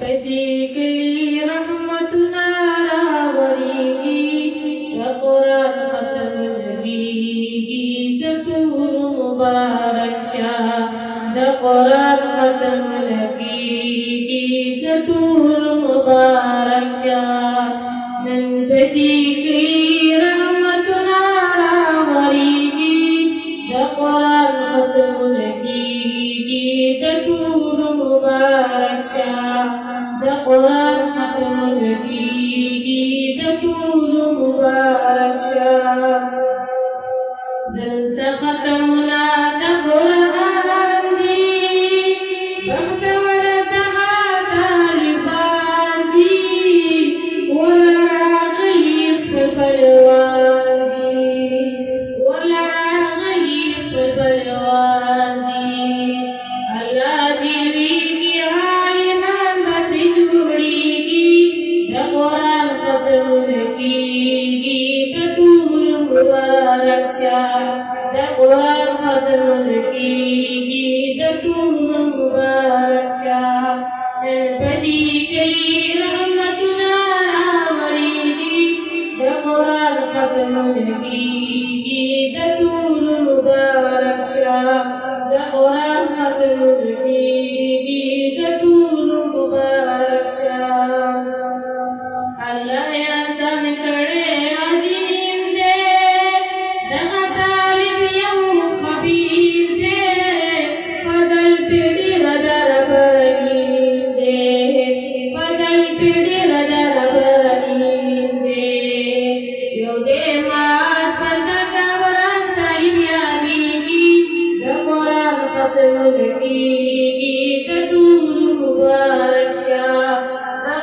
بديكلي رحمتنا راوريكي القرآن ختم نبيكي تطول مبارك شاه القرآن ختم نبيكي تطول مبارك شاه بديكلي رحمتنا راوريكي القرآن ختم نبيكي تطول مبارك شاه القرآن ختم نبيكي تطول مبارك شاه دلت ختمنا قرآن دي بخت ولدها طالبان دي ولا راغيف بلوان دي ولا راغيف بلوان دي الله ديريكي عالما بتجوريكي القرآن ختم نبيكي تطول مبارك شاه القرآن ختم نبيكي تطول مبارك شاه بديكي رحمتنا راوريكي القرآن ختم نبيكي تطول مبارك شاه القرآن ختم نبيكي تطول مبارك شاه الله يا سمكڑے عظیم دے دغا طالب یو خبیر دے فضل پیڑی ردر برگیم دے فضل پیڑی ردر برگیم دے یو دے ماز پندہ قبران طالب یادی کی قرآن ختم نبیگی تطول مبارک شاہ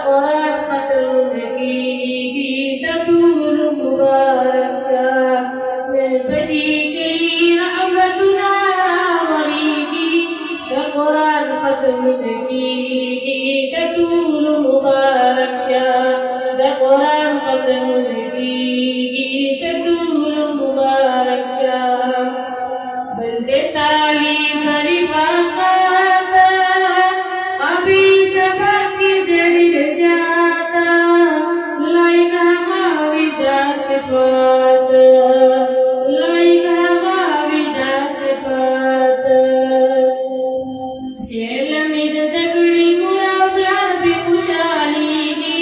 قرآن ختم نبیگی تطول مبارک شاہ بدیگی رحمتنا راوریگی قرآن ختم نبیگی تطول مبارک شاہ قرآن ختم نبیگی تطول مبارک شاہ بلدے تعلیم رفاقات ابھی سبق دل جاتا لائنا غاویدہ صفات لائنا غاویدہ صفات جیل میں جدگڑی مرا پلار بھی خوشحالی گی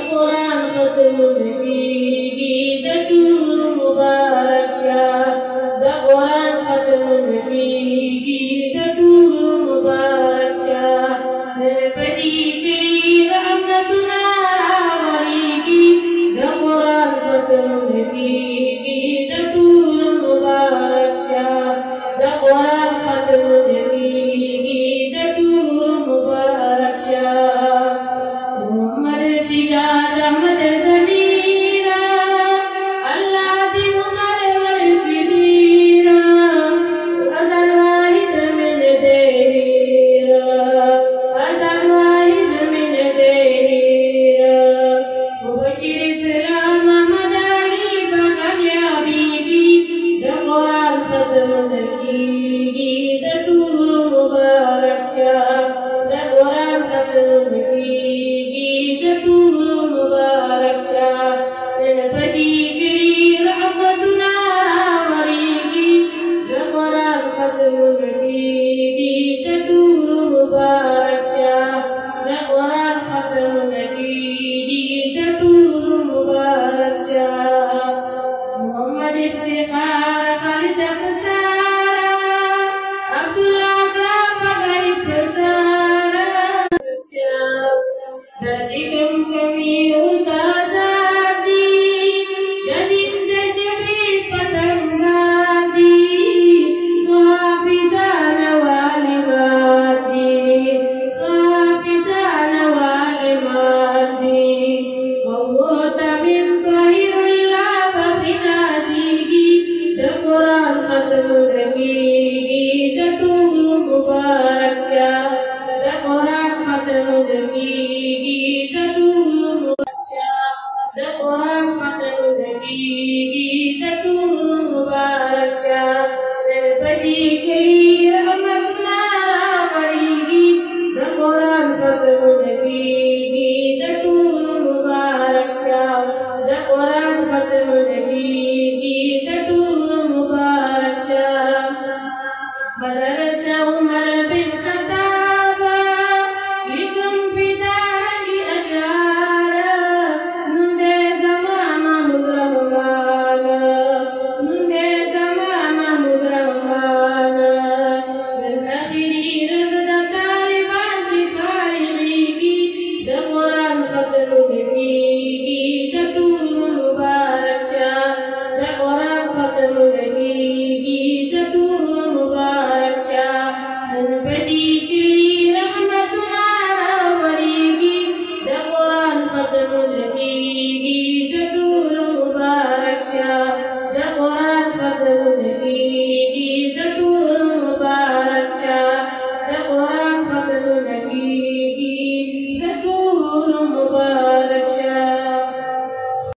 قرآن ختم نبیگی تطول مبارک شاہ قرآن ختم نبیگی تطول مبارک شاہ بدیگی رحمتنا راوریگی قرآن ختم نبیگی تطول مبارک شاہ قرآن ختم نبیگی تطول مبارک شاہ محمد سجاد احمد زمیرہ اللہ دی عمر والکبیرہ ازل واحد من دیرہ ازل واحد من دیرہ مبشر اسلام محمد علی بکامیابی کی قرآن ختم نبیگی تطول درس عمر بن خطاب